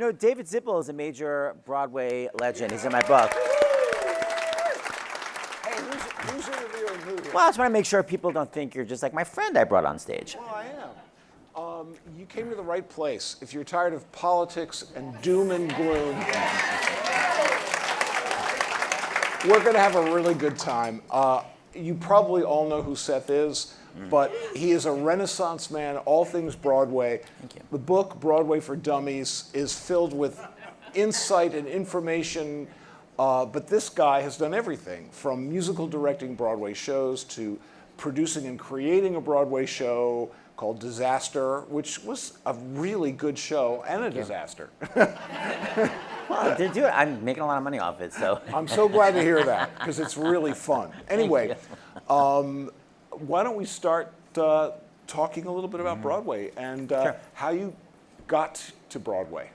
know, David Zippel is a major Broadway legend. He's in my book. Hey, who's interviewing who here? Well, I just want to make sure people don't think you're just like my friend I brought on stage. Well, I am. You came to the right place. If you're tired of politics and doom and gloom, we're going to have a really good time. You probably all know who Seth is, but he is a Renaissance man, all things Broadway. Thank you. The book, Broadway for Dummies, is filled with insight and information, but this guy has done everything, from musical directing Broadway shows to producing and creating a Broadway show called Disaster, which was a really good show and a disaster. Well, dude, I'm making a lot of money off it, so. I'm so glad to hear that, because it's really fun. Anyway, why don't we start talking a little bit about Broadway and Sure. how you got to Broadway.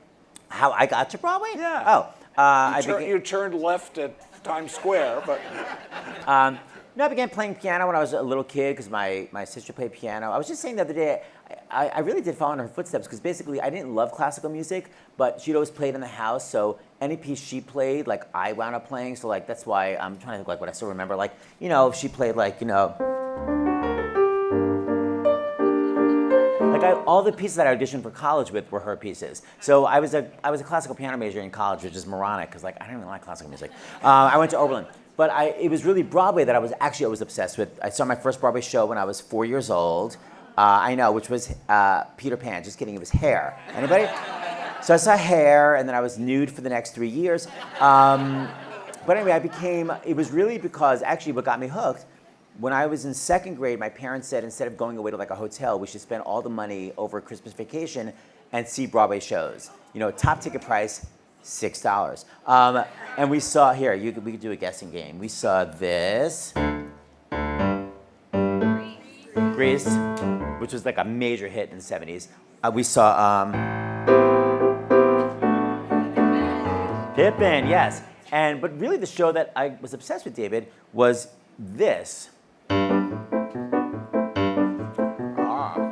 How I got to Broadway? Yeah. Oh, You turned left at Times Square, but no, I began playing piano when I was a little kid because my sister played piano. I was just saying the other day, I really did follow in her footsteps because basically I didn't love classical music, but she'd always played in the house. So any piece she played, like I wound up playing. So like that's why I'm trying to think like what I still remember. Like, you know, if she played like, you know, like all the pieces that I auditioned for college with were her pieces. So I was a classical piano major in college, which is moronic because like I don't even like classical music. I went to Oberlin. But it was really Broadway that I was obsessed with. I saw my first Broadway show when I was 4 years old. I know, which was Peter Pan. Just kidding, it was Hair. Anybody? So I saw Hair, and then I was nude for the next 3 years. But anyway, it was really because actually what got me hooked, when I was in second grade, my parents said instead of going away to like a hotel, we should spend all the money over Christmas vacation and see Broadway shows. You know, top ticket price, $6. And we saw, here, we could do a guessing game. We saw this. Grease, which was like a major hit in the 70s. We saw Pippin, yes. But really the show that I was obsessed with, David, was this.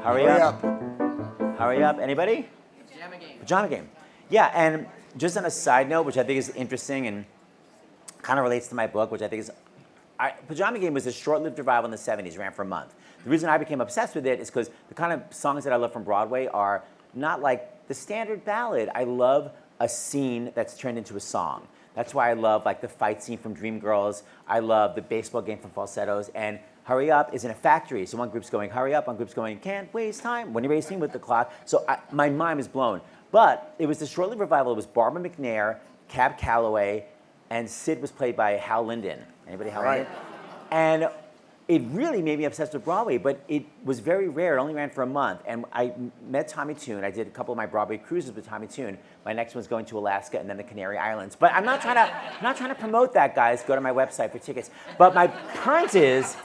Hurry up. Hurry up. Anybody? Pajama Game. Pajama Game. Yeah, and just on a side note, which I think is interesting and kind of relates to my book, which I think is, Pajama Game was a short-lived revival in the 70s, ran for a month. The reason I became obsessed with it is because the kind of songs that I love from Broadway are not like the standard ballad. I love a scene that's turned into a song. That's why I love like the fight scene from Dreamgirls. I love the baseball game from Falsettos. And Hurry Up is in a factory. So one group's going, hurry up. One group's going, can't waste time. When you're racing with the clock. So my mind is blown. But it was the short-lived revival. It was Barbara McNair, Cab Calloway, and Sid was played by Hal Linden. Anybody Hal Linden? And it really made me obsessed with Broadway, but it was very rare. It only ran for a month. And I met Tommy Tune. I did a couple of my Broadway cruises with Tommy Tune. My next one's going to Alaska and then the Canary Islands. But I'm not trying to promote that, guys. Go to my website for tickets. But my point is,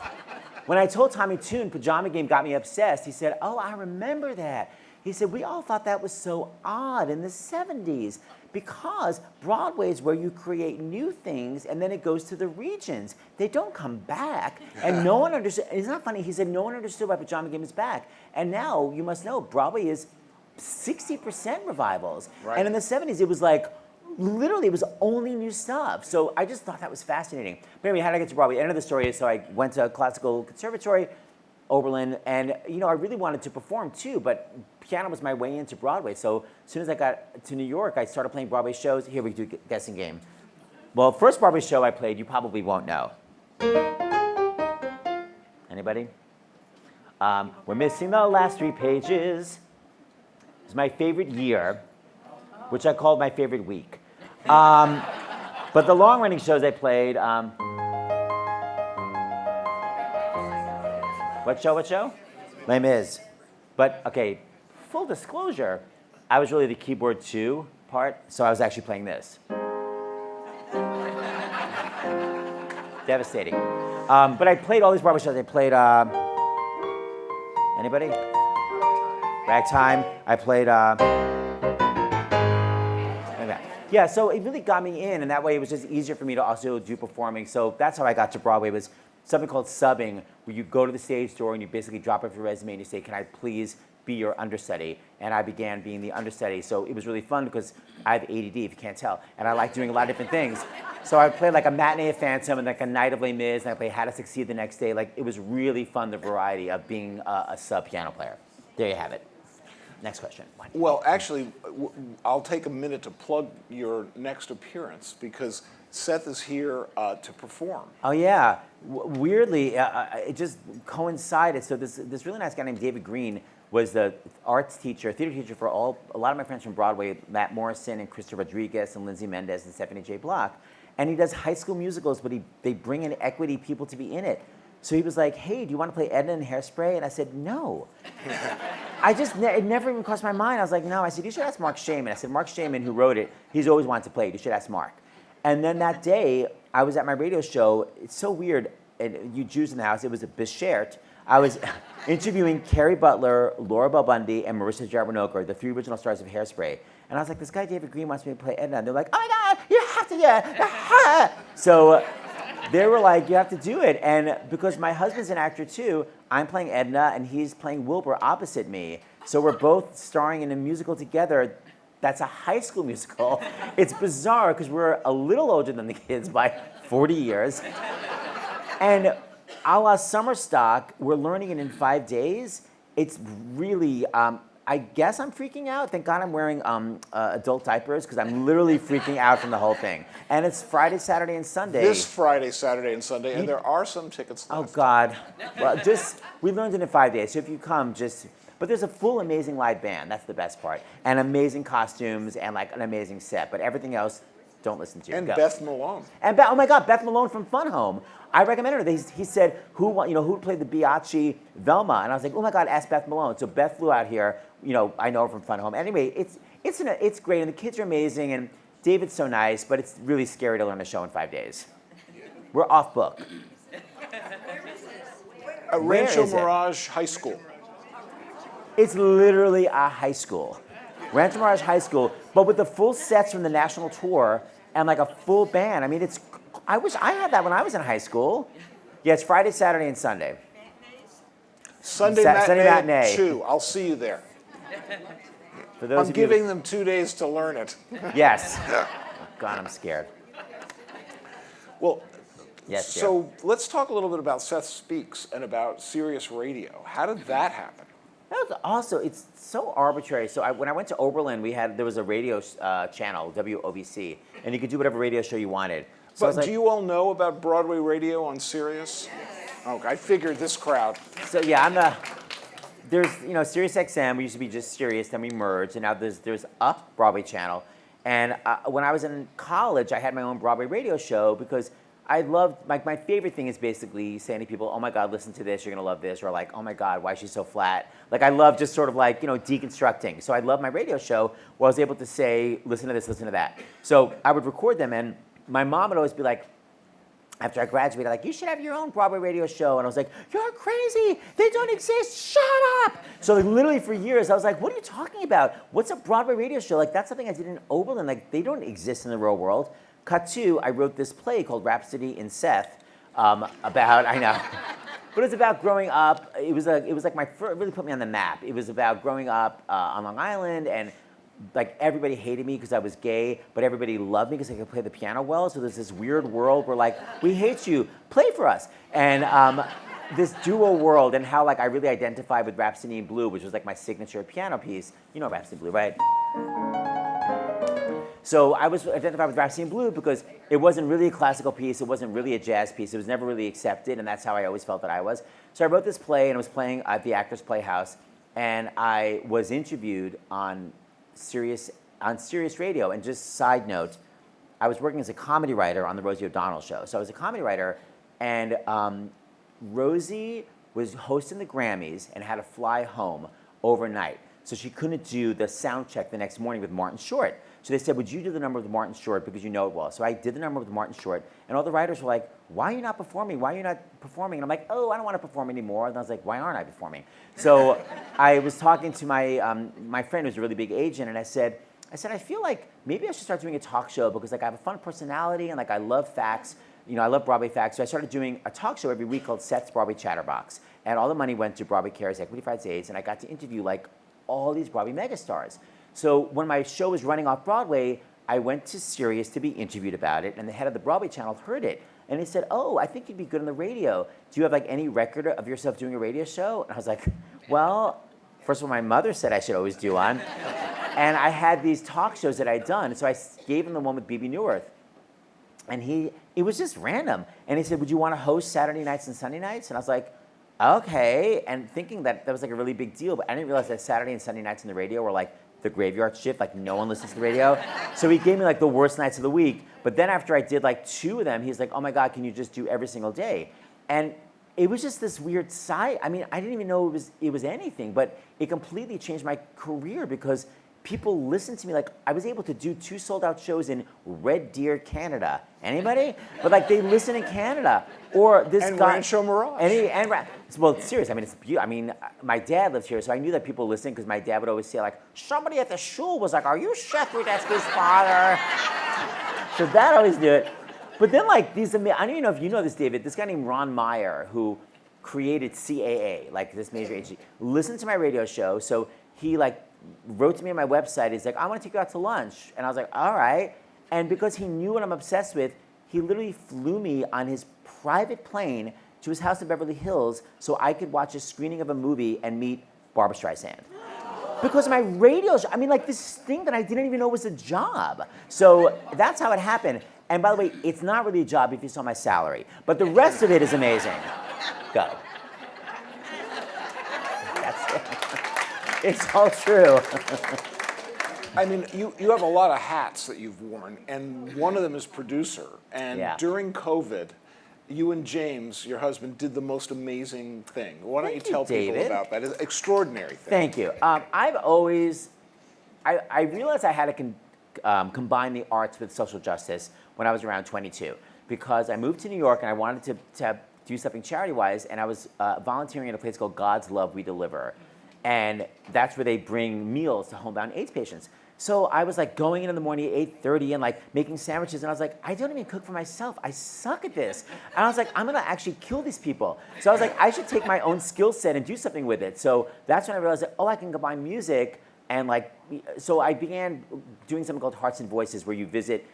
when I told Tommy Tune Pajama Game got me obsessed, he said, oh, I remember that. He said, we all thought that was so odd in the 70s because Broadway is where you create new things and then it goes to the regions. They don't come back. And no one understood. It's not funny. He said, no one understood why Pajama Game is back. And now you must know Broadway is 60% revivals. Right. And in the 70s, it was like, literally, it was only new stuff. So I just thought that was fascinating. But anyway, how did I get to Broadway? The end of the story is, so I went to a classical conservatory, Oberlin, and you know, I really wanted to perform too, but piano was my way into Broadway. So as soon as I got to New York, I started playing Broadway shows. Here we do guessing game. Well, first Broadway show I played, you probably won't know. Anybody? We're missing the last 3 pages. It's my favorite year, which I called my favorite week. But the long-running shows I played, what show? Les Mis. But, okay, full disclosure, I was really the keyboard 2 part, so I was actually playing this. Devastating. But I played all these Broadway shows. I played, anybody? Ragtime. I played, yeah, so it really got me in, and that way it was just easier for me to also do performing. So that's how I got to Broadway, was something called subbing, where you go to the stage door and you basically drop off your resume and you say, can I please be be your understudy. And I began being the understudy. So it was really fun because I have ADD, if you can't tell. And I like doing a lot of different things. So I played like a matinee of Phantom and like a night of Les Mis, and I played How to Succeed the next day. Like, it was really fun, the variety of being a sub piano player. There you have it. Next question. Well, actually, I'll take a minute to plug your next appearance because Seth is here to perform. Oh yeah, weirdly, it just coincided. So this really nice guy named David Green was the arts teacher, theater teacher for a lot of my friends from Broadway, Matt Morrison and Krista Rodriguez and Lindsay Mendez and Stephanie J. Block. And he does high school musicals, but they bring in equity people to be in it. So he was like, hey, do you want to play Edna in Hairspray? And I said, no. It never even crossed my mind. I was like, no. I said, you should ask Mark Shaman. I said, Mark Shaman, who wrote it, he's always wanted to play it. You should ask Mark. And then that day, I was at my radio show. It's so weird, and you Jews in the house, it was a beshert. I was interviewing Carrie Butler, Laura Bell Bundy, and Marissa Jarvanoker, the 3 original stars of Hairspray. And I was like, this guy David Green wants me to play Edna. And they're like, oh my God, you have to do it. So they were like, you have to do it. And because my husband's an actor too, I'm playing Edna and he's playing Wilbur opposite me. So we're both starring in a musical together. That's a high school musical. It's bizarre because we're a little older than the kids by 40 years. And a la summer stock, we're learning it in 5 days. It's really, I guess I'm freaking out. Thank God I'm wearing adult diapers because I'm literally freaking out from the whole thing. And it's Friday, Saturday, and Sunday. This Friday, Saturday, and Sunday, and there are some tickets left. Oh God. Well, we learned it in 5 days. So if you come, but there's a full amazing live band. That's the best part. And amazing costumes and like an amazing set. But everything else, don't listen to. And Go. Beth Malone. And oh my God, Beth Malone from Fun Home. I recommended her. He said, who played the Biaggi Velma? And I was like, oh my God, ask Beth Malone. So Beth flew out here. I know her from Fun Home. Anyway, it's great, and the kids are amazing, and David's so nice, but it's really scary to learn a show in 5 days. We're off book. Rancho Mirage High School. It's literally a high school. Rancho Mirage High School, but with the full sets from the national tour and like a full band. I mean, I wish I had that when I was in high school. Yeah, it's Friday, Saturday, and Sunday. Sunday matinee 2. I'll see you there. For those I'm giving them 2 days to learn it. Yes. God, I'm scared. Well, yes, so let's talk a little bit about Seth Speaks and about Sirius Radio. How did that happen? That was also, it's so arbitrary. So when I went to Oberlin, there was a radio channel, WOBC, and you could do whatever radio show you wanted. So But do you all know about Broadway radio on Sirius? Yes. Okay, I figured this crowd. So yeah, there's Sirius XM. We used to be just Sirius, then we merged, and now there's a Broadway channel. And when I was in college, I had my own Broadway radio show because I loved, my favorite thing is basically saying to people, oh my God, listen to this, you're gonna love this, or like, oh my God, why is she so flat? Like I love just sort of like, deconstructing. So I love my radio show where I was able to say, listen to this, listen to that. So I would record them, and my mom would always be like, after I graduated, like, you should have your own Broadway radio show. And I was like, you're crazy, they don't exist, shut up. So like, literally for years, I was like, what are you talking about? What's a Broadway radio show? Like, that's something I did in Oberlin. Like, they don't exist in the real world. Cut to, I wrote this play called Rhapsody in Seth about, I know, but it's about growing up. It was like my first, really put me on the map. It was about growing up on Long Island, and like everybody hated me because I was gay, but everybody loved me because I could play the piano well. So there's this weird world where like, we hate you, play for us. And this duo world, and how like I really identified with Rhapsody in Blue, which was like my signature piano piece. You know Rhapsody in Blue, right? So I was identified with Rhapsody in Blue because it wasn't really a classical piece, it wasn't really a jazz piece, it was never really accepted, and that's how I always felt that I was. So I wrote this play, and I was playing at the Actors Playhouse, and I was interviewed on Sirius Radio. And just side note, I was working as a comedy writer on the Rosie O'Donnell show. So I was a comedy writer, and Rosie was hosting the Grammys and had to fly home overnight. So she couldn't do the sound check the next morning with Martin Short. So they said, would you do the number with Martin Short because you know it well? So I did the number with Martin Short, and all the writers were like, why are you not performing? Why are you not performing? And I'm like, oh, I don't want to perform anymore. And I was like, why aren't I performing? So I was talking to my friend who's a really big agent, and I said, I feel like maybe I should start doing a talk show because like I have a fun personality, and like I love facts. I love Broadway facts. So I started doing a talk show every week called Seth's Broadway Chatterbox. And all the money went to Broadway Cares Equity Fights AIDS, and I got to interview like all these Broadway megastars. So when my show was running off Broadway, I went to Sirius to be interviewed about it, and the head of the Broadway channel heard it. And he said, oh, I think you'd be good on the radio. Do you have like any record of yourself doing a radio show? And I was like, well, first of all, my mother said I should always do one. And I had these talk shows that I'd done. So I gave him the one with BB Newirth. And it was just random. And he said, would you want to host Saturday nights and Sunday nights? And I was like, okay. And thinking that was like a really big deal. But I didn't realize that Saturday and Sunday nights on the radio were like the graveyard shift, like no one listens to the radio. So he gave me like the worst nights of the week. But then after I did like 2 of them, he's like, oh my God, can you just do every single day? And it was just this weird side. I mean, I didn't even know it was anything, but it completely changed my career because people listened to me. Like I was able to do 2 sold-out shows in Red Deer, Canada. Anybody? But like they listen in Canada. Or this and guy. Rancho Mirage. Well, seriously, I mean, it's beautiful. I mean, my dad lives here, so I knew that people listened because my dad would always say like, somebody at the shul was like, are you Seth Rudetsky's father? So that always knew it. But then like I don't even know if you know this, David, this guy named Ron Meyer, who created CAA, like this major agency, listened to my radio show. So he like wrote to me on my website. He's like, I want to take you out to lunch. And I was like, all right. And because he knew what I'm obsessed with, he literally flew me on his private plane to his house in Beverly Hills so I could watch a screening of a movie and meet Barbra Streisand. Because my radio show, I mean, like this thing that I didn't even know was a job. So that's how it happened. And by the way, it's not really a job if you saw my salary. But the rest of it is amazing. Go. That's it. It's all true. I mean, you have a lot of hats that you've worn, and one of them is producer. And during COVID, you and James, your husband, did the most amazing thing. Why don't you tell people about that? It's an extraordinary thing. Thank you. I've always, I realized I had to combine the arts with social justice when I was around 22, because I moved to New York and I wanted to do something charity-wise, and I was volunteering at a place called God's Love We Deliver. And that's where they bring meals to homebound AIDS patients. So I was like going in the morning at 8:30 and like making sandwiches, and I was like, I don't even cook for myself. I suck at this. And I was like, I'm gonna actually kill these people. So I was like, I should take my own skill set and do something with it. So that's when I realized that, oh, I can combine music and like, so I began doing something called Hearts and Voices, where you visit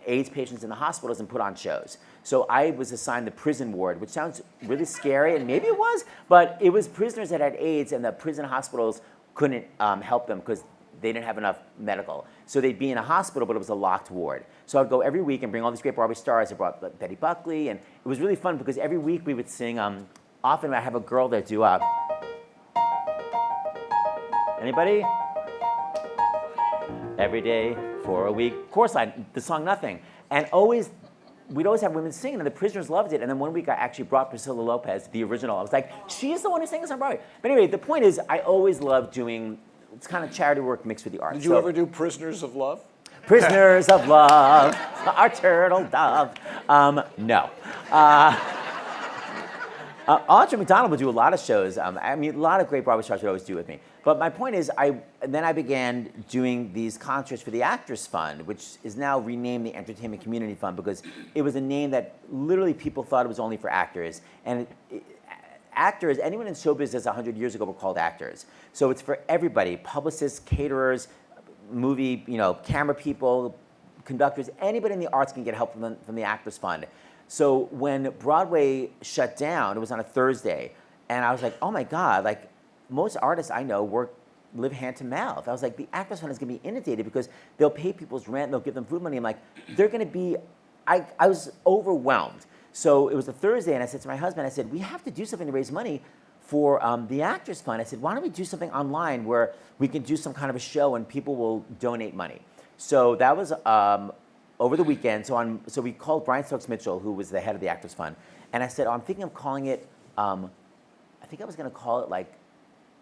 AIDS patients in the hospitals and put on shows. So I was assigned the prison ward, which sounds really scary, and maybe it was, but it was prisoners that had AIDS, and the prison hospitals couldn't help them because they didn't have enough medical. So they'd be in a hospital, but it was a locked ward. So I'd go every week and bring all these great Broadway stars. I brought Betty Buckley, and it was really fun because every week we would sing, often I have a girl that do, anybody? Every day for a week. Chorus line, the song Nothing. And we'd always have women singing, and the prisoners loved it. And then one week I actually brought Priscilla Lopez, the original. I was like, she's the one who sang this on Broadway. But anyway, the point is, I always loved doing it's kind of charity work mixed with the arts. Did you ever do Prisoners of Love? Prisoners of Love, our turtle dove. No. Audra McDonald would do a lot of shows. I mean, a lot of great Broadway stars would always do it with me. But my point is, then I began doing these concerts for the Actors Fund, which is now renamed the Entertainment Community Fund, because it was a name that literally people thought it was only for actors. And actors, anyone in show business 100 years ago were called actors. So it's for everybody, publicists, caterers, movie, camera people, conductors, anybody in the arts can get help from the Actors Fund. So when Broadway shut down, it was on a Thursday, and I was like, oh my God, like most artists I know live hand to mouth. I was like, the Actors Fund is gonna be inundated because they'll pay people's rent, they'll give them food money. I'm like, they're gonna be, I was overwhelmed. So it was a Thursday, and I said to my husband, I said, we have to do something to raise money for the Actors Fund. I said, why don't we do something online where we can do some kind of a show and people will donate money? So that was over the weekend. So we called Brian Stokes Mitchell, who was the head of the Actors Fund, and I said, I'm thinking of calling it, I think I was gonna call it like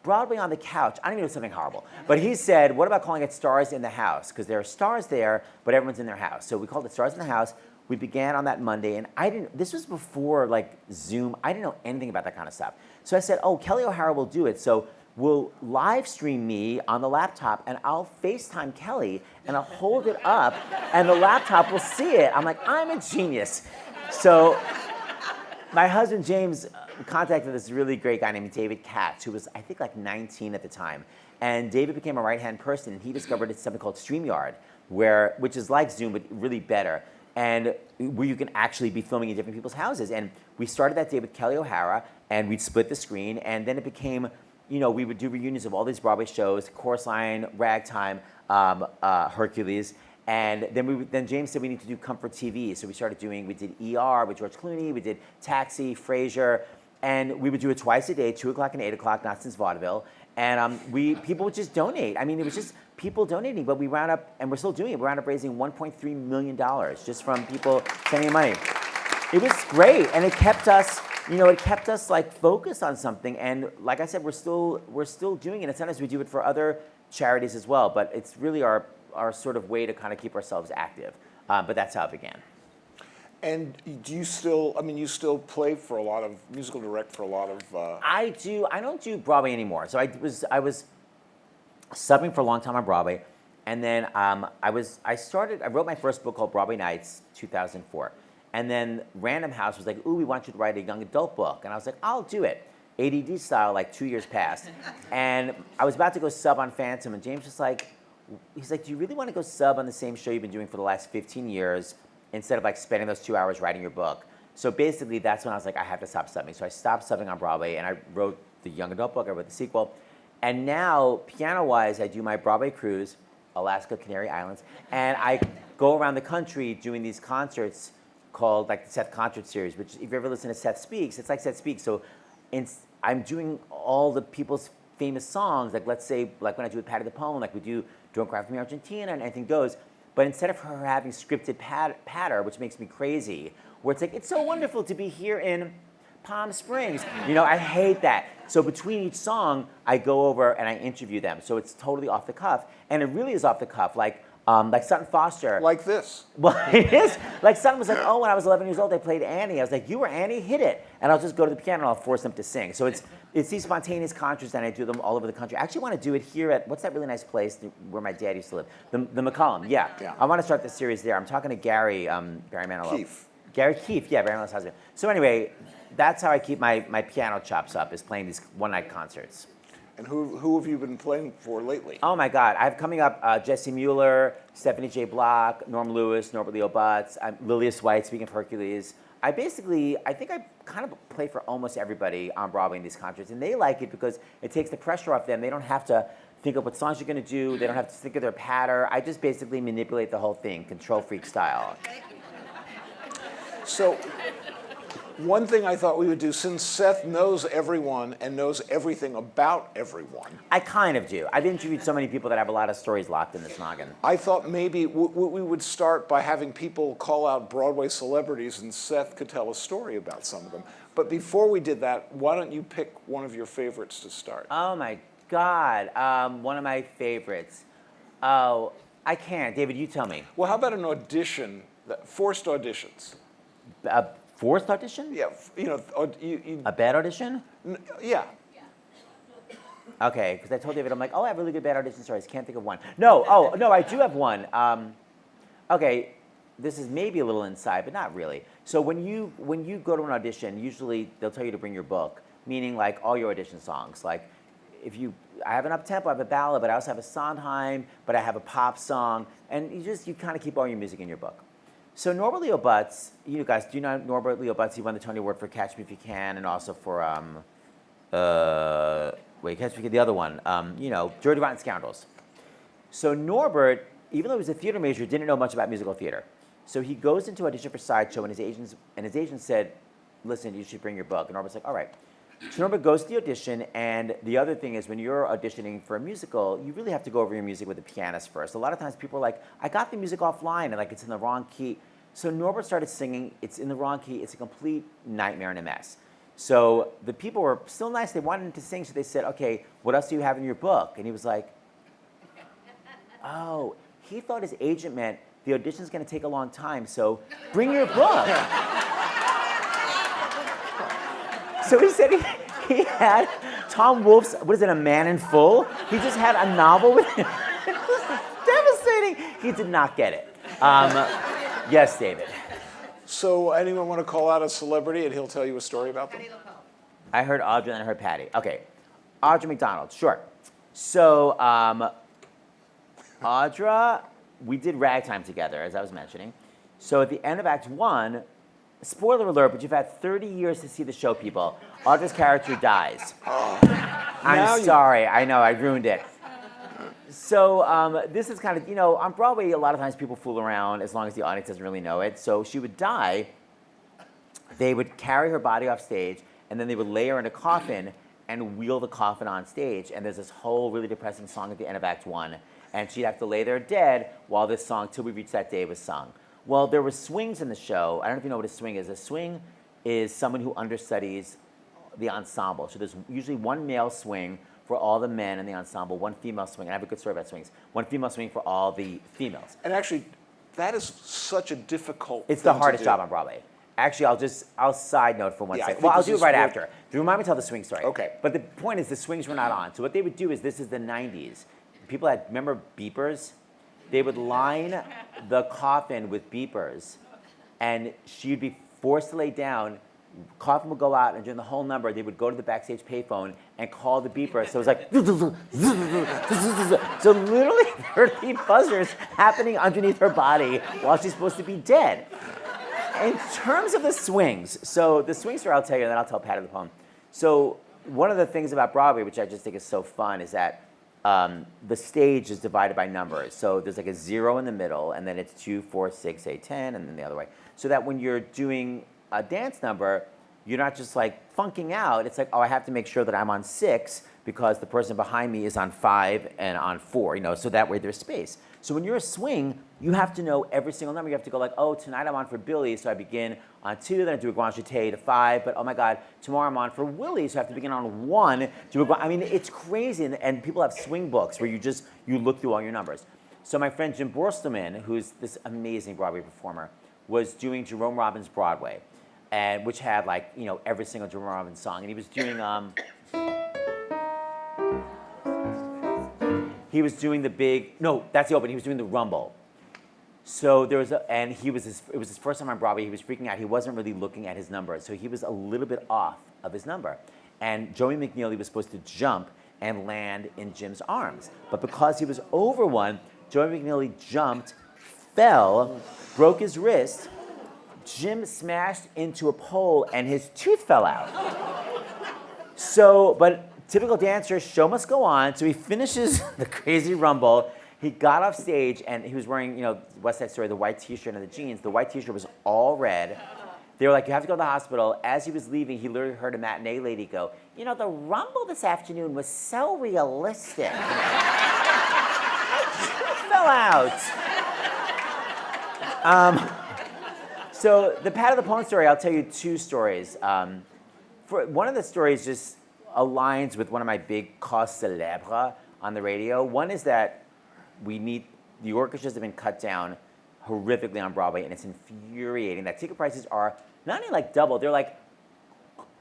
Broadway on the Couch. I don't even know, something horrible. But he said, what about calling it Stars in the House? Because there are stars there, but everyone's in their house. So we called it Stars in the House. We began on that Monday, and this was before like Zoom. I didn't know anything about that kind of stuff. So I said, oh, Kelly O'Hara will do it. So we'll live stream me on the laptop, and I'll FaceTime Kelly, and I'll hold it up, and the laptop will see it. I'm like, I'm a genius. So my husband, James, contacted this really great guy named David Katz, who was, I think, like 19 at the time. And David became a right-hand person, and he discovered something called StreamYard, which is like Zoom, but really better, and where you can actually be filming in different people's houses. And we started that day with Kelly O'Hara, and we'd split the screen, and then it became, we would do reunions of all these Broadway shows, Chorus Line, Ragtime, Hercules, and then James said we need to do comfort TV, so we did ER with George Clooney, we did Taxi, Frasier, and we would do it twice a day, 2 o'clock and 8 o'clock, not since vaudeville. And people would just donate. I mean, it was just people donating, but we wound up, and we're still doing it, we wound up raising $1.3 million just from people sending money. It was great, and it kept us, like focused on something. And like I said, we're still doing it. And sometimes we do it for other charities as well, but it's really our sort of way to kind of keep ourselves active. But that's how it began. And do you still, you still play for a lot of, musical direct for a lot of... I do. I don't do Broadway anymore. So I was subbing for a long time on Broadway. And then I wrote my first book called Broadway Nights, 2004. And then Random House was like, ooh, we want you to write a young adult book. And I was like, I'll do it. ADD style, like 2 years passed. And I was about to go sub on Phantom, and James was like, he's like, do you really want to go sub on the same show you've been doing for the last 15 years instead of like spending those 2 hours writing your book? So basically that's when I was like, I have to stop subbing. So I stopped subbing on Broadway, and I wrote the young adult book, I wrote the sequel. And now, piano-wise, I do my Broadway cruise, Alaska, Canary Islands, and I go around the country doing these concerts called like the Seth Concert Series, which if you ever listen to Seth Speaks, it's like Seth Speaks. So I'm doing all the people's famous songs, like let's say, like when I do with Patti the Poem, like we do Don't Cry For Me Argentina and Anything Goes, but instead of her having scripted patter, which makes me crazy, where it's like, it's so wonderful to be here in Palm Springs. I hate that. So between each song, I go over and I interview them. So it's totally off the cuff, and it really is off the cuff, like Sutton Foster. Like this. Well, it is. Like Sutton was like, oh, when I was 11 years old, I played Annie. I was like, you were Annie? Hit it. And I'll just go to the piano and I'll force them to sing. So it's these spontaneous concerts, and I do them all over the country. I actually want to do it here at, what's that really nice place where my dad used to live? The McCollum, yeah. I want to start the series there. I'm talking to Gary Manilow. Keefe. Gary Keefe, yeah, Barry Manilow's husband. So anyway, that's how I keep my piano chops up, is playing these one-night concerts. And who have you been playing for lately? Oh my God, I have coming up Jesse Mueller, Stephanie J. Block, Norm Lewis, Norbert Leo Butz, Lilius White, speaking of Hercules. I think I kind of play for almost everybody on Broadway in these concerts, and they like it because it takes the pressure off them. They don't have to think of what songs you're gonna do. They don't have to think of their patter. I just basically manipulate the whole thing, control freak style. So, one thing I thought we would do, since Seth knows everyone and knows everything about everyone. I kind of do. I've interviewed so many people that have a lot of stories locked in this noggin. I thought maybe we would start by having people call out Broadway celebrities, and Seth could tell a story about some of them. But before we did that, why don't you pick one of your favorites to start? Oh my God, one of my favorites. Oh, I can't. David, you tell me. Well, how about an audition, forced auditions? A forced audition? Yeah, A bad audition? Yeah. Okay, because I told David, I'm like, oh, I have really good bad audition stories. Can't think of one. No, I do have one. Okay, this is maybe a little inside, but not really. So when you go to an audition, usually they'll tell you to bring your book, meaning like all your audition songs. Like I have an up-tempo, I have a ballad, but I also have a Sondheim, but I have a pop song, and you kind of keep all your music in your book. So Norbert Leo Butz, you guys, do you know Norbert Leo Butz? He won the Tony Award for Catch Me If You Can, and also for, Catch Me If You Can, the other one, Dirty Rotten Scoundrels. So Norbert, even though he was a theater major, didn't know much about musical theater. So he goes into audition for Sideshow, and his agent said, listen, you should bring your book. And Norbert's like, all right. So Norbert goes to the audition, and the other thing is when you're auditioning for a musical, you really have to go over your music with the pianist first. A lot of times people are like, I got the music offline, and like it's in the wrong key. So Norbert started singing, it's in the wrong key, it's a complete nightmare and a mess. So the people were still nice, they wanted him to sing, so they said, okay, what else do you have in your book? And he was like, oh, he thought his agent meant the audition's gonna take a long time, so bring your book. So he said he had Tom Wolfe's, what is it, A Man in Full? He just had a novel with him. It was devastating. He did not get it. Yes, David. So anyone want to call out a celebrity and he'll tell you a story about them? I heard Audrey and I heard Patty. Okay, Audrey McDonald, sure. So, Audra, we did Ragtime together, as I was mentioning. So at the end of Act 1, spoiler alert, but you've had 30 years to see the show, people. Audra's character dies. I'm sorry, I know, I ruined it. So this is kind of, on Broadway, a lot of times people fool around as long as the audience doesn't really know it. So she would die, they would carry her body off stage, and then they would lay her in a coffin and wheel the coffin on stage. And there's this whole really depressing song at the end of Act 1. And she'd have to lay there dead while this song, Till We Reach That Day, was sung. Well, there were swings in the show. I don't know if you know what a swing is. A swing is someone who understudies the ensemble. So there's usually one male swing for all the men in the ensemble, one female swing. And I have a good story about swings. One female swing for all the females. And actually, that is such a difficult It's the hardest job on Broadway. Actually, I'll side note for one second. Well, I'll do it right after. Remind me to tell the swing story. Okay. But the point is the swings were not on. So what they would do is, this is the 90s. People had, remember beepers? They would line the coffin with beepers, and she'd be forced to lay down. Coffin would go out, and during the whole number, they would go to the backstage payphone and call the beeper. So it was like, so literally there'd be buzzers happening underneath her body while she's supposed to be dead. In terms of the swings, so the swing story I'll tell you, and then I'll tell Pat of the poem. So one of the things about Broadway, which I just think is so fun, is that the stage is divided by numbers. So there's like a 0 in the middle, and then it's 2, 4, 6, 8, 10, and then the other way. So that when you're doing a dance number, you're not just like funking out. It's like, oh, I have to make sure that I'm on 6 because the person behind me is on 5 and on 4, so that way there's space. So when you're a swing, you have to know every single number. You have to go like, oh, tonight I'm on for Billy, so I begin on 2, then I do a grand jeté to 5, but oh my God, tomorrow I'm on for Willie, so I have to begin on 1, I mean, it's crazy, and people have swing books where you look through all your numbers. So my friend Jim Borstelman, who's this amazing Broadway performer, was doing Jerome Robbins' Broadway, and which had like, every single Jerome Robbins song, and he was doing, he was doing the big, no, that's the open, he was doing the Rumble. So there was it was his first time on Broadway. He was freaking out. He wasn't really looking at his number, so he was a little bit off of his number. And Joey McNeely was supposed to jump and land in Jim's arms. But because he was over one, Joey McNeely jumped, fell, broke his wrist. Jim smashed into a pole, and his tooth fell out. So, but typical dancer, show must go on. So he finishes the crazy Rumble. He got off stage, and he was wearing, West Side Story, the white T-shirt and the jeans. The white T-shirt was all red. They were like, you have to go to the hospital. As he was leaving, he literally heard a matinee lady go, the Rumble this afternoon was so realistic. It fell out. So the Pat of the Poem story, I'll tell you 2 stories. For one of the stories just aligns with one of my big causes célèbres on the radio. One is that the orchestras have been cut down horrifically on Broadway, and it's infuriating that ticket prices are not only like double, they're like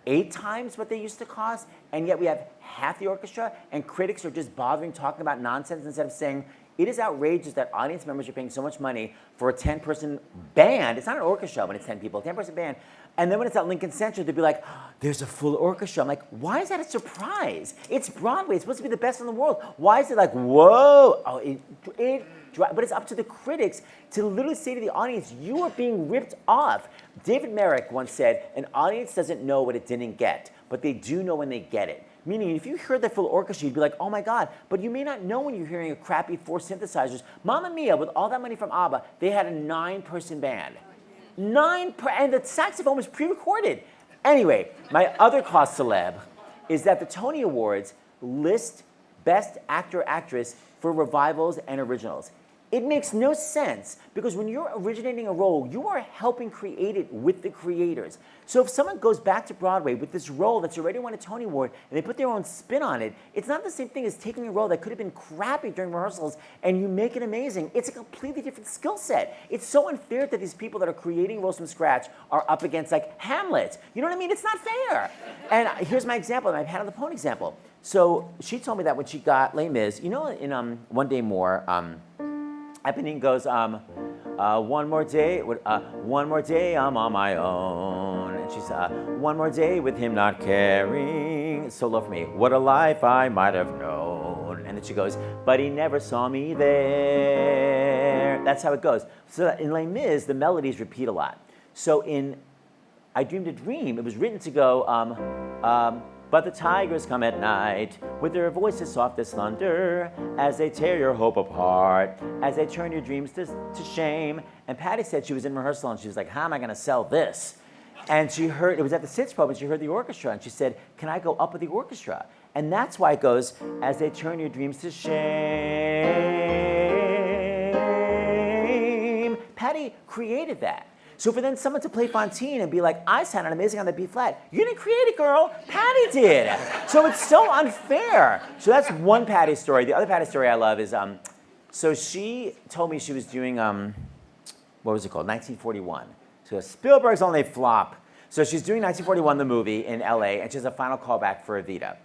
8 times what they used to cost, and yet we have half the orchestra, and critics are just bothering talking about nonsense instead of saying, it is outrageous that audience members are paying so much money for a 10-person band. It's not an orchestra when it's 10 people, a 10-person band. And then when it's at Lincoln Center, they'd be like, there's a full orchestra. I'm like, why is that a surprise? It's Broadway. It's supposed to be the best in the world. Why is it like, whoa? Oh, but it's up to the critics to literally say to the audience, you are being ripped off. David Merrick once said, an audience doesn't know what it didn't get, but they do know when they get it. Meaning, if you heard the full orchestra, you'd be like, oh my God, but you may not know when you're hearing a crappy 4 synthesizers. Mamma Mia, with all that money from ABBA, they had a 9-person band. And the saxophone was pre-recorded. Anyway, my other cause celeb is that the Tony Awards list Best Actor, Actress for revivals and originals. It makes no sense because when you're originating a role, you are helping create it with the creators. So if someone goes back to Broadway with this role that's already won a Tony Award and they put their own spin on it, it's not the same thing as taking a role that could have been crappy during rehearsals and you make it amazing. It's a completely different skill set. It's so unfair that these people that are creating roles from scratch are up against like Hamlet. You know what I mean? It's not fair. And here's my example, my Pat on the Pony example. So she told me that when she got Les Mis, in One Day More, Eponine goes, one more day, I'm on my own. And she said, one more day with him not caring. It's so low for me. What a life I might have known. And then she goes, but he never saw me there. That's how it goes. So in Les Mis, the melodies repeat a lot. So in I Dreamed a Dream, it was written to go, but the tigers come at night with their voices soft as thunder as they tear your hope apart, as they turn your dreams to shame. And Patty said she was in rehearsal and she was like, how am I going to sell this? And she heard, it was at the Sitz Probe, and she heard the orchestra, and she said, can I go up with the orchestra? And that's why it goes, as they turn your dreams to shame. Patty created that. So for then someone to play Fontaine and be like, I sounded amazing on the B flat. You didn't create it, girl. Patty did. So it's so unfair. So that's one Patty story. The other Patty story I love is, so she told me she was doing, what was it called, 1941. So Spielberg's only flop. So she's doing 1941, the movie, in LA, and she has a final callback for Evita.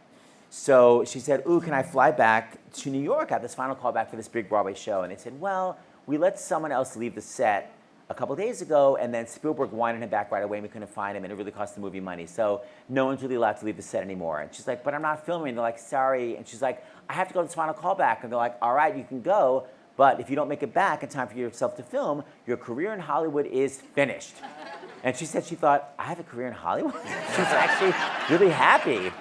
So she said, ooh, can I fly back to New York? I have this final callback for this big Broadway show. And they said, well, we let someone else leave the set a couple days ago, and then Spielberg wanted him back right away, and we couldn't find him, and it really cost the movie money. So no one's really allowed to leave the set anymore. And she's like, but I'm not filming. And they're like, sorry. And she's like, I have to go to this final callback. And they're like, all right, you can go, but if you don't make it back in time for yourself to film, your career in Hollywood is finished. And she said she thought, I have a career in Hollywood? She was actually really happy.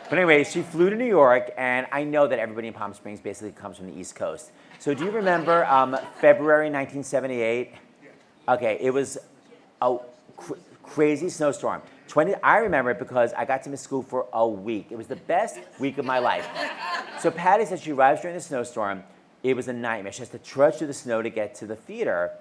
But anyway, she flew to New York, and I know that everybody in Palm Springs basically comes from the East Coast. So do you remember February 1978? Okay, it was a crazy snowstorm. I remember it because I got to miss school for a week. It was the best week of my life. So Patty said she arrives during the snowstorm. It was a nightmare. She has to trudge through the snow to get to the theater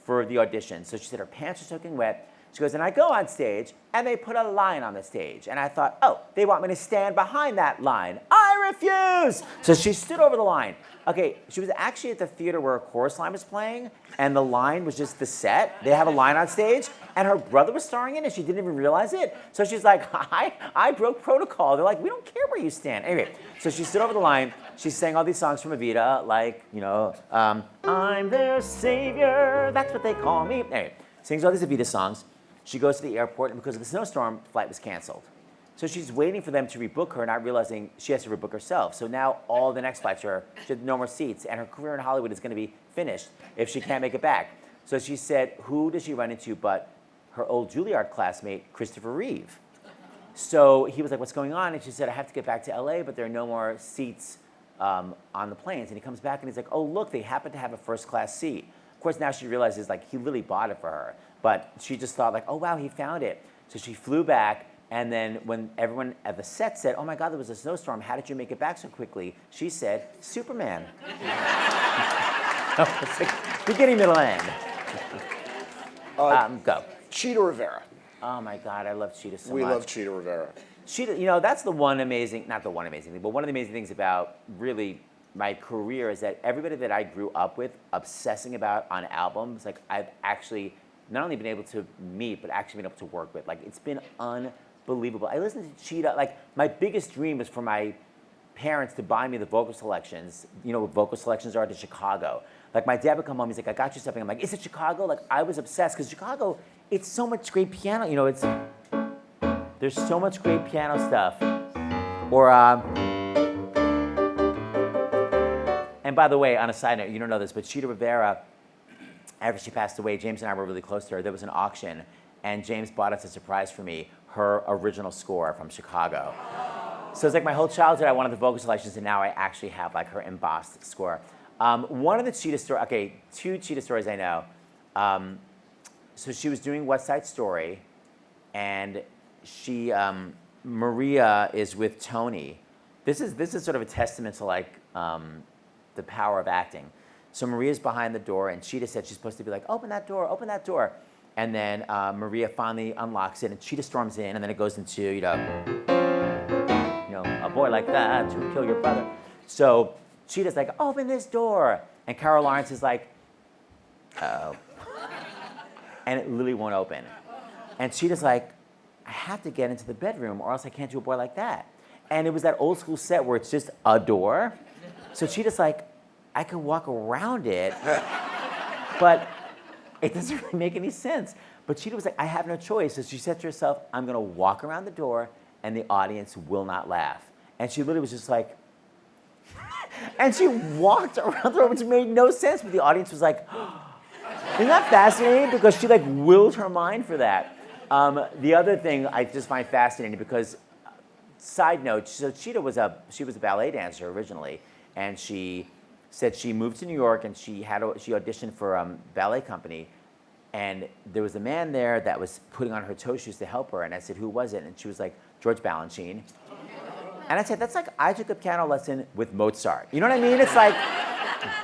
for the audition. So she said her pants are soaking wet. She goes, and I go on stage, and they put a line on the stage. And I thought, oh, they want me to stand behind that line. I refuse! So she stood over the line. Okay, she was actually at the theater where a chorus line was playing, and the line was just the set. They have a line on stage, and her brother was starring in it, and she didn't even realize it. So she's like, I broke protocol. They're like, we don't care where you stand. Anyway, so she stood over the line. She sang all these songs from Evita, like, you know, I'm their savior, that's what they call me. Anyway, sings all these Evita songs. She goes to the airport, and because of the snowstorm, flight was canceled. So she's waiting for them to rebook her, not realizing she has to rebook herself. So now all the next flights are, she had no more seats, and her career in Hollywood is going to be finished if she can't make it back. So she said, who does she run into but her old Juilliard classmate, Christopher Reeve. So he was like, what's going on? And she said, I have to get back to LA, but there are no more seats on the planes. And he comes back, and he's like, oh, look, they happen to have a first-class seat. Of course, now she realizes, like, he literally bought it for her. But she just thought, like, oh, wow, he found it. So she flew back, and then when everyone at the set said, oh, my God, there was a snowstorm. How did you make it back so quickly? She said, Superman. Beginning, middle, end. Go. Cheetah Rivera. Oh, my God, I love Cheetah so much. We love Cheetah Rivera. Cheetah, you know, that's the one amazing, not the one amazing thing, but one of the amazing things about really my career is that everybody that I grew up with obsessing about on albums, like I've actually not only been able to meet, but actually been able to work with. Like, it's been unbelievable. I listened to Cheetah, like, my biggest dream was for my parents to buy me the vocal selections. You know what vocal selections are to Chicago. Like, my dad would come home, he's like, I got you something. I'm like, is it Chicago? Like, I was obsessed, because Chicago, it's so much great piano. You know, there's so much great piano stuff. Or, and by the way, on a side note, you don't know this, but Cheetah Rivera, after she passed away, James and I were really close to her. There was an auction, and James bought as a surprise for me her original score from Chicago. So it's like my whole childhood, I wanted the vocal selections, and now I actually have like her embossed score. One of the Cheetah stories, okay, two Cheetah stories I know. So she was doing West Side Story, and she, Maria is with Tony. This is sort of a testament to like the power of acting. So Maria's behind the door, and Cheetah said she's supposed to be like, open that door, open that door. And then Maria finally unlocks it, and Cheetah storms in, and then it goes into, you know, a boy like that to kill your brother. So Cheetah's like, open this door. And Carol Lawrence is like, oh. And it literally won't open. And Cheetah's like, I have to get into the bedroom, or else I can't do a boy like that. And it was that old school set where it's just a door. So Cheetah's like, I can walk around it, but it doesn't really make any sense. But Cheetah was like, I have no choice. So she said to herself, I'm going to walk around the door, and the audience will not laugh. And she literally was just like, And she walked around the room, which made no sense, but the audience was like, isn't that fascinating? Because she like willed her mind for that. The other thing I just find fascinating because, side note, so Cheetah was she was a ballet dancer originally, and she said she moved to New York and she auditioned for a ballet company, and there was a man there that was putting on her toe shoes to help her, and I said, who was it? And she was like, George Balanchine. And I said, that's like I took a piano lesson with Mozart. You know what I mean? It's like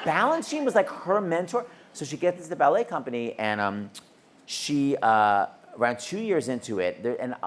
Balanchine was like her mentor. So she gets into the ballet company, and she around 2 years into it,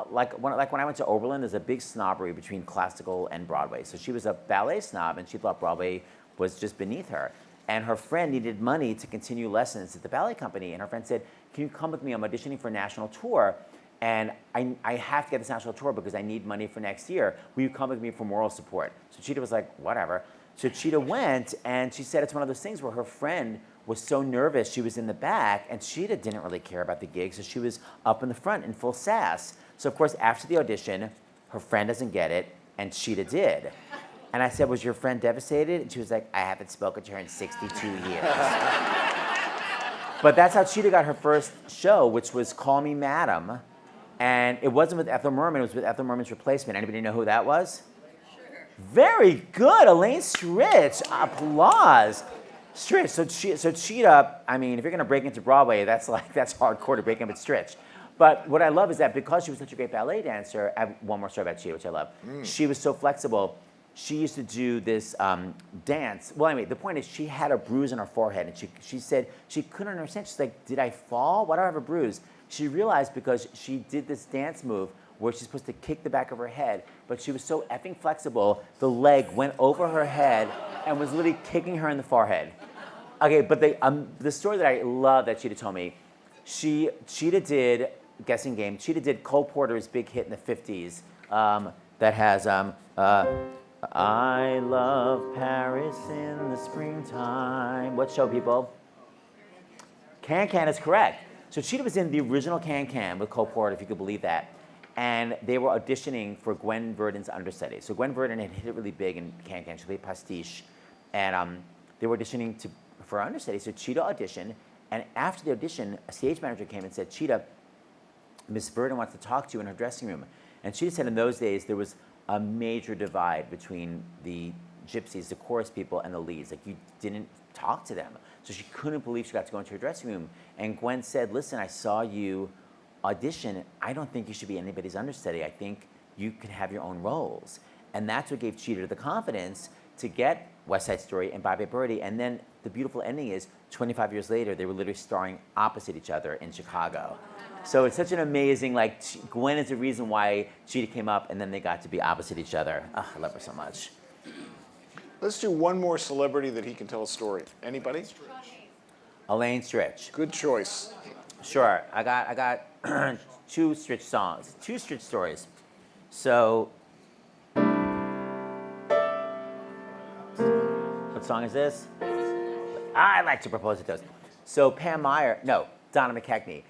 like when I went to Oberlin, there's a big snobbery between classical and Broadway. So she was a ballet snob, and she thought Broadway was just beneath her. And her friend needed money to continue lessons at the ballet company, and her friend said, can you come with me? I'm auditioning for a national tour, and I have to get this national tour because I need money for next year. Will you come with me for moral support? So Cheetah was like, whatever. So Cheetah went, and she said it's one of those things where her friend was so nervous, she was in the back, and Cheetah didn't really care about the gig, so she was up in the front in full sass. So of course, after the audition, her friend doesn't get it, and Cheetah did. And I said, was your friend devastated? And she was like, I haven't spoken to her in 62 years. But that's how Cheetah got her first show, which was Call Me Madam. And it wasn't with Ethel Merman, it was with Ethel Merman's replacement. Anybody know who that was? Sure. Very good, Elaine Stritch. Applause. Stritch. So Cheetah, I mean, if you're gonna break into Broadway, that's hardcore to break in with Stritch. But what I love is that because she was such a great ballet dancer, I have one more story about Cheetah, which I love. She was so flexible. She used to do this dance. Well, anyway, the point is she had a bruise on her forehead, and she said she couldn't understand. She's like, did I fall? Why do I have a bruise? She realized because she did this dance move where she's supposed to kick the back of her head, but she was so effing flexible, the leg went over her head and was literally kicking her in the forehead. Okay, but the story that I love that Cheetah told me, Cheetah did, guessing game, Cheetah did Cole Porter's big hit in the 50s that has, I love Paris in the springtime. What show, people? Can is correct. So Cheetah was in the original Can with Cole Porter, if you could believe that. And they were auditioning for Gwen Verdon's understudy. So Gwen Verdon had hit it really big in Can. She played Pastiche. And they were auditioning for her understudy. So Cheetah auditioned. And after the audition, a stage manager came and said, Cheetah, Miss Verdon wants to talk to you in her dressing room. And Cheetah said in those days, there was a major divide between the gypsies, the chorus people, and the leads. Like, you didn't talk to them. So she couldn't believe she got to go into her dressing room. And Gwen said, listen, I saw you audition. I don't think you should be anybody's understudy. I think you could have your own roles. And that's what gave Cheetah the confidence to get West Side Story and Bye Bye Birdie. And then the beautiful ending is 25 years later, they were literally starring opposite each other in Chicago. So it's such an amazing, like, Gwen is the reason why Cheetah came up, and then they got to be opposite each other. Oh, I love her so much. Let's do one more celebrity that he can tell a story. Anybody? Elaine Stritch. Good choice. Sure, I got two Stritch songs, two Stritch stories. So, what song is this? I like to propose a toast. So Donna McKechnie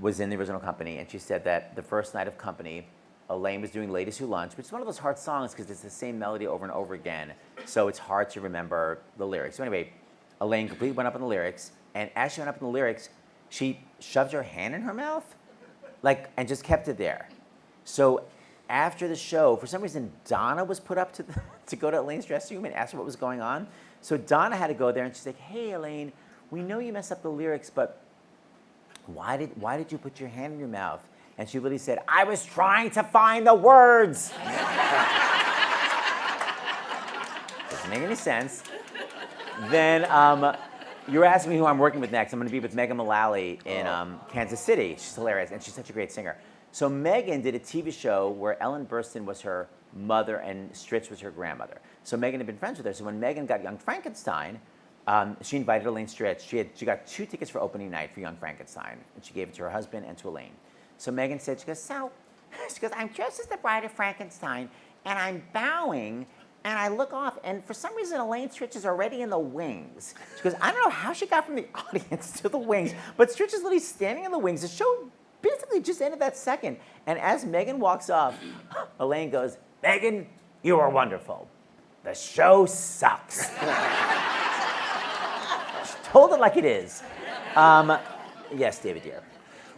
was in the original Company, and she said that the first night of Company, Elaine was doing Ladies Who Lunch, which is one of those hard songs because it's the same melody over and over again, so it's hard to remember the lyrics. So anyway, Elaine completely went up on the lyrics, and as she went up on the lyrics, she shoved her hand in her mouth, and just kept it there. So after the show, for some reason, Donna was put up to go to Elaine's dressing room and ask her what was going on. So Donna had to go there, and she's like, hey, Elaine, we know you messed up the lyrics, but why did you put your hand in your mouth? And she literally said, I was trying to find the words. Doesn't make any sense. Then you're asking me who I'm working with next. I'm going to be with Megan Mullally in Kansas City. She's hilarious, and she's such a great singer. So Megan did a TV show where Ellen Burstyn was her mother and Stritch was her grandmother. So Megan had been friends with her. So when Megan got Young Frankenstein, she invited Elaine Stritch. She got 2 tickets for opening night for Young Frankenstein, and she gave it to her husband and to Elaine. So Megan said, she goes, I'm dressed as the Bride of Frankenstein, and I'm bowing, and I look off, and for some reason, Elaine Stritch is already in the wings. She goes, I don't know how she got from the audience to the wings, but Stritch is literally standing in the wings. The show basically just ended that second. And as Megan walks off, Elaine goes, Megan, you are wonderful. the show sucks. Told it like it is. Yes, David dear.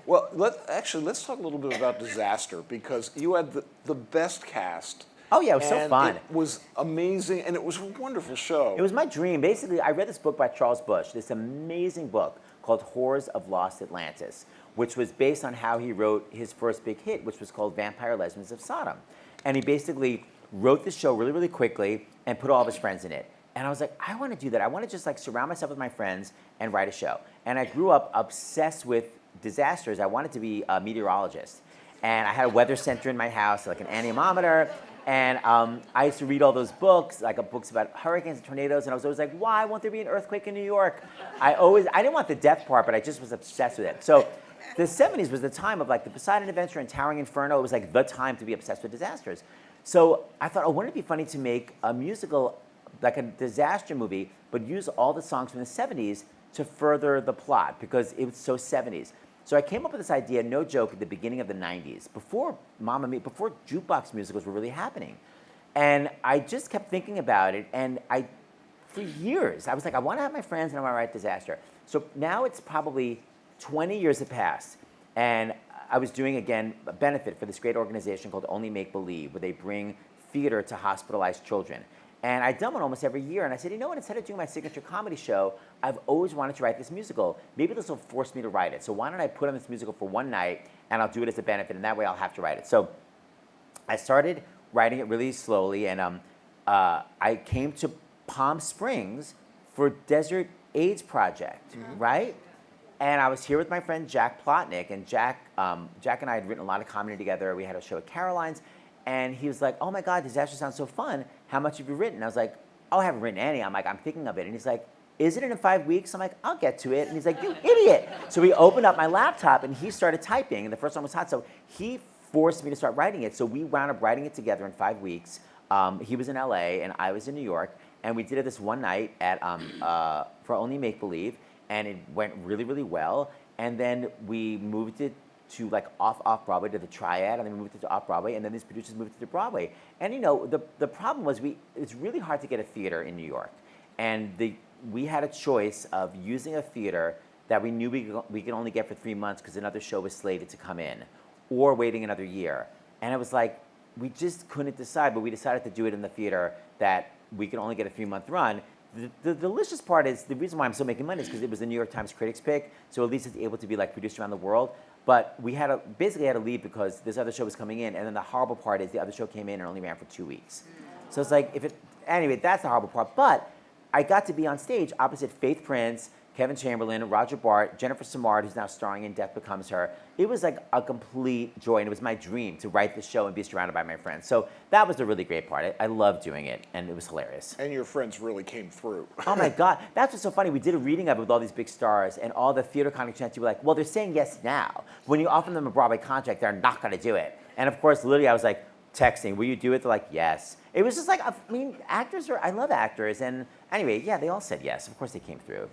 Well, let's talk a little bit about Disaster, because you had the best cast. Oh yeah, it was so and fun. It was amazing, and it was a wonderful show. It was my dream. Basically, I read this book by Charles Bush, this amazing book called Horrors of Lost Atlantis, which was based on how he wrote his first big hit, which was called Vampire Lesbians of Sodom. And he basically wrote this show really, really quickly and put all of his friends in it. And I was like, I want to do that. I want to just like surround myself with my friends and write a show. And I grew up obsessed with disasters. I wanted to be a meteorologist. And I had a weather center in my house, like an anemometer. And I used to read all those books, like books about hurricanes and tornadoes, and I was always like, why won't there be an earthquake in New York? I didn't want the death part, but I just was obsessed with it. So the 70s was the time of like the Poseidon Adventure and Towering Inferno. It was like the time to be obsessed with disasters. So I thought, oh, wouldn't it be funny to make a musical, like a disaster movie, but use all the songs from the 70s to further the plot, because it was so 70s. So I came up with this idea, no joke, at the beginning of the 90s, before Mamma Mia, before jukebox musicals were really happening. And I just kept thinking about it, and for years, I was like, I want to have my friends and I want to write disaster. So now it's probably 20 years have passed, and I was doing, again, a benefit for this great organization called Only Make Believe, where they bring theater to hospitalized children. And I'd done one almost every year, and I said, you know what, instead of doing my signature comedy show, I've always wanted to write this musical. Maybe this will force me to write it. So why don't I put on this musical for one night, and I'll do it as a benefit, and that way I'll have to write it. So I started writing it really slowly, and I came to Palm Springs for Desert AIDS Project, right? And I was here with my friend Jack Plotnick, and Jack and I had written a lot of comedy together. We had a show at Caroline's. And he was like, oh my God, disaster sounds so fun. How much have you written? I was like, oh, I haven't written any. I'm like, I'm thinking of it. And he's like, is it in 5 weeks? I'm like, I'll get to it. And he's like, you idiot. So we opened up my laptop and he started typing. And the first one was hot. So he forced me to start writing it. So we wound up writing it together in 5 weeks. He was in LA and I was in New York. And we did it this one night at for Only Make Believe. And it went really, really well. And then we moved it to like off Broadway to the Triad, and then we moved it to off Broadway, and then these producers moved it to Broadway. And you know, the problem was it's really hard to get a theater in New York, and we had a choice of using a theater that we knew we could only get for 3 months because another show was slated to come in, or waiting another year. And it was like we just couldn't decide, but we decided to do it in the theater that we could only get a 3-month run. The delicious part is, the reason why I'm still making money is because it was the New York Times Critics Pick, so at least it's able to be like produced around the world. But we basically had to leave because this other show was coming in, and then the horrible part is the other show came in and only ran for 2 weeks. So it's like, anyway, that's the horrible part. But I got to be on stage opposite Faith Prince, Kevin Chamberlain, Roger Bart, Jennifer Samard, who's now starring in Death Becomes Her. It was like a complete joy, and it was my dream to write the show and be surrounded by my friends. So that was the really great part. I loved doing it, and it was hilarious. And your friends really came through. Oh my God, that's what's so funny. We did a reading of it with all these big stars, and all the theater contracts were like, well, they're saying yes now. When you offer them a Broadway contract, they're not going to do it. And of course, literally, I was like texting, will you do it? They're like, yes. It was just like, I mean, I love actors, and anyway, yeah, they all said yes. Of course, they came through.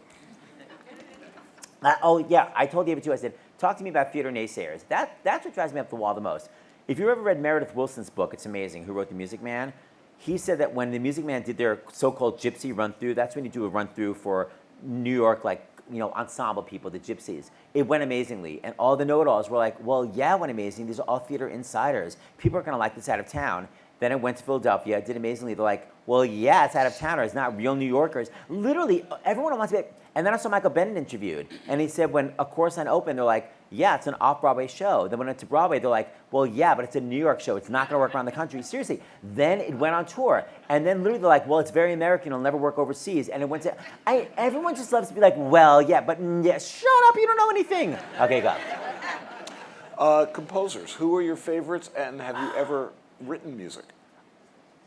Oh yeah, I told David too, I said, talk to me about theater naysayers. That's what drives me up the wall the most. If you ever read Meredith Willson's book, it's amazing, who wrote The Music Man, he said that when The Music Man did their so-called gypsy run-through, that's when you do a run-through for New York, like, you know, ensemble people, the gypsies. It went amazingly. And all the know-it-alls were like, well, yeah, it went amazing. These are all theater insiders. People are going to like this out of town. Then it went to Philadelphia, it did amazingly. They're like, well, yeah, it's out of towners, not real New Yorkers. Literally, everyone wants to be. And then I saw Michael Bennett interviewed, and he said when A Chorus Line opened, they're like, yeah, it's an off-Broadway show. Then when it went to Broadway, they're like, well, yeah, but it's a New York show. It's not going to work around the country. Seriously. Then it went on tour. And then literally they're like, well, it's very American. It'll never work overseas. And it went to, everyone just loves to be like, well, yeah, but yeah, shut up, you don't know anything. Okay, go. Composers, who are your favorites, and have you ever written music?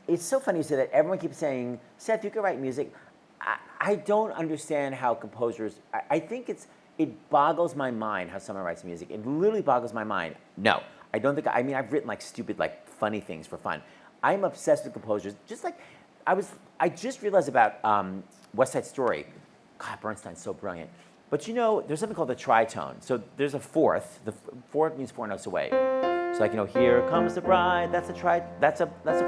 It's so funny you say that. Everyone keeps saying, Seth, you can write music. I don't understand how composers, I think it boggles my mind how someone writes music. It literally boggles my mind. No, I don't think, I've written like stupid, like funny things for fun. I'm obsessed with composers. Just like, I just realized about West Side Story. God, Bernstein's so brilliant. But you know, there's something called the tritone. So there's a fourth. The fourth means 4 notes away. So like, you know, here comes the bride, that's a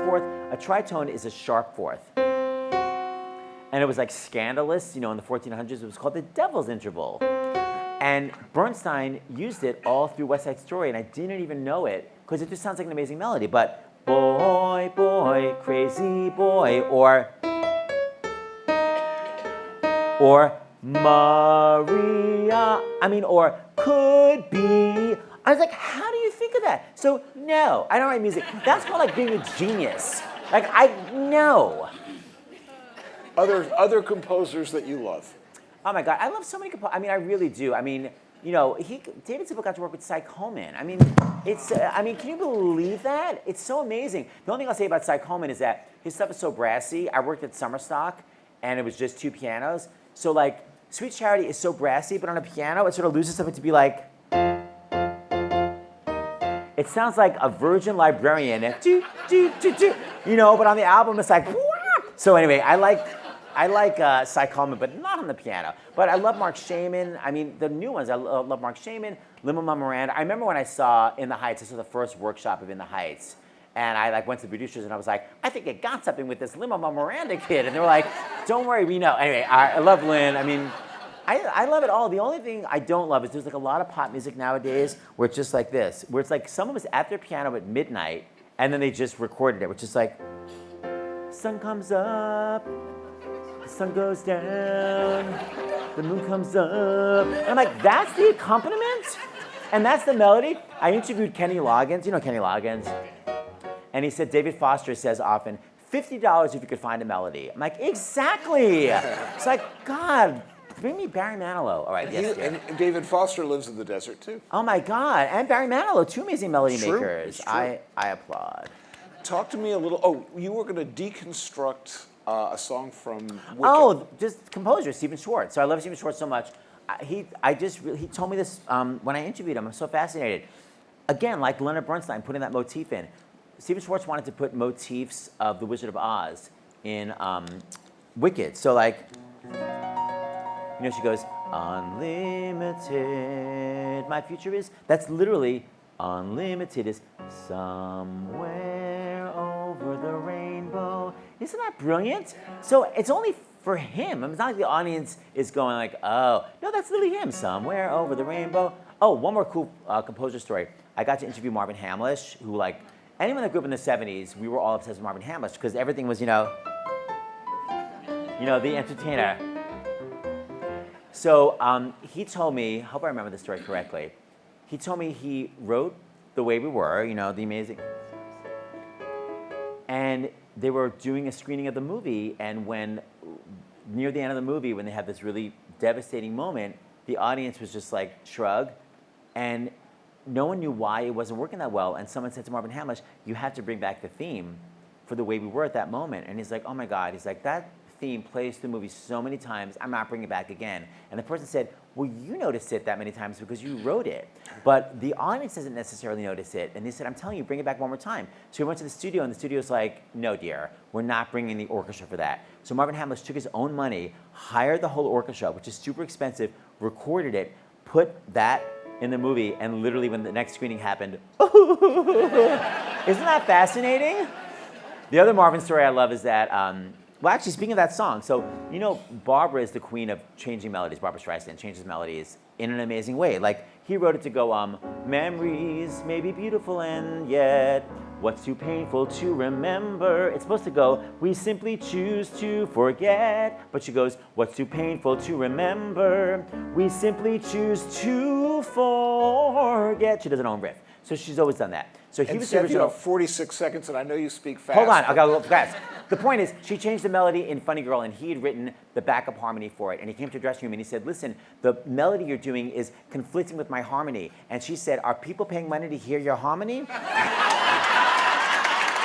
fourth. A tritone is a sharp fourth. and it was like scandalous, in the 1400s. It was called the Devil's Interval. And Bernstein used it all through West Side Story, and I didn't even know it because it just sounds like an amazing melody. But boy, boy, crazy boy, or Maria, or could be. I was like, how do you think of that? So no, I don't write music. That's called like being a genius. Like I know. Other composers that you love? Oh my God, I love so many composers. I really do. David Zippel got to work with Cy Coleman. Can you believe that? It's so amazing. The only thing I'll say about Cy Coleman is that his stuff is so brassy. I worked at Summerstock, and it was just 2 pianos. So like, Sweet Charity is so brassy, but on a piano, it sort of loses something to be like. It sounds like a virgin librarian, but on the album it's like. Wah! So anyway, I like Cy Coleman, but not on the piano. But I love Mark Shaman. The new ones, I love Mark Shaman, Lin-Manuel Miranda. I remember when I saw In the Heights, this was the first workshop of In the Heights. And I went to the producers and I was like, I think it got something with this Lin-Manuel Miranda kid. And they were like, don't worry, we know. Anyway, I love Lin. I love it all. The only thing I don't love is there's like a lot of pop music nowadays where it's just like this, where it's like someone was at their piano at midnight and then they just recorded it, which is like, sun comes up, the sun goes down, the moon comes up. And I'm like, that's the accompaniment? And that's the melody? I interviewed Kenny Loggins. You know Kenny Loggins? And he said, David Foster says often, $50 if you could find a melody. I'm like, exactly. It's like, God, bring me Barry Manilow. All right, yes, and David Foster lives in the desert, too. Oh, my God. And Barry Manilow, 2 amazing melody makers. It's true. I applaud. Talk to me a little. Oh, you were going to deconstruct a song from Wicked. Oh, just composer, Stephen Schwartz. So I love Stephen Schwartz so much. He told me this when I interviewed him. I'm so fascinated. Again, like Leonard Bernstein, putting that motif in. Stephen Schwartz wanted to put motifs of The Wizard of Oz in Wicked. So like, she goes, unlimited, my future is. That's literally, unlimited is somewhere over the rainbow. Isn't that brilliant? So it's only for him. It's not like the audience is going like, oh, no, that's literally him, somewhere over the rainbow. Oh, one more cool composer story. I got to interview Marvin Hamlish, who like, anyone that grew up in the 70s, we were all obsessed with Marvin Hamlish because everything was, the entertainer. So he told me, hope I remember the story correctly, he told me he wrote The Way We Were, the amazing, and they were doing a screening of the movie, and when, near the end of the movie, when they had this really devastating moment, the audience was just like, shrug, and no one knew why it wasn't working that well, and someone said to Marvin Hamlish, you have to bring back the theme for The Way We Were at that moment. And he's like, oh my God, he's like, that theme plays through the movie so many times, I'm not bringing it back again. And the person said, well, you noticed it that many times because you wrote it, but the audience doesn't necessarily notice it. And he said, I'm telling you, bring it back one more time. So he went to the studio, and the studio's like, no, dear, we're not bringing the orchestra for that. So Marvin Hamlish took his own money, hired the whole orchestra, which is super expensive, recorded it, put that in the movie, and literally when the next screening happened, isn't that fascinating? The other Marvin story I love is that, well, actually, speaking of that song, so, Barbara is the queen of changing melodies. Barbra Streisand changes melodies in an amazing way. Like, he wrote it to go, memories may be beautiful and yet, what's too painful to remember? It's supposed to go, we simply choose to forget. But she goes, what's too painful to remember? We simply choose to forget. She does her own riff. So she's always done that. So he was the original. 46 seconds, and I know you speak fast. Hold on, I gotta go fast. The point is, she changed the melody in Funny Girl, and he had written the backup harmony for it. And he came to the dressing room and he said, listen, the melody you're doing is conflicting with my harmony. And she said, are people paying money to hear your harmony?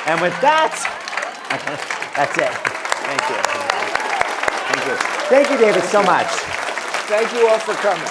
And with that, that's it. Thank you. Thank you. Thank you, David, so much. Thank you all for coming.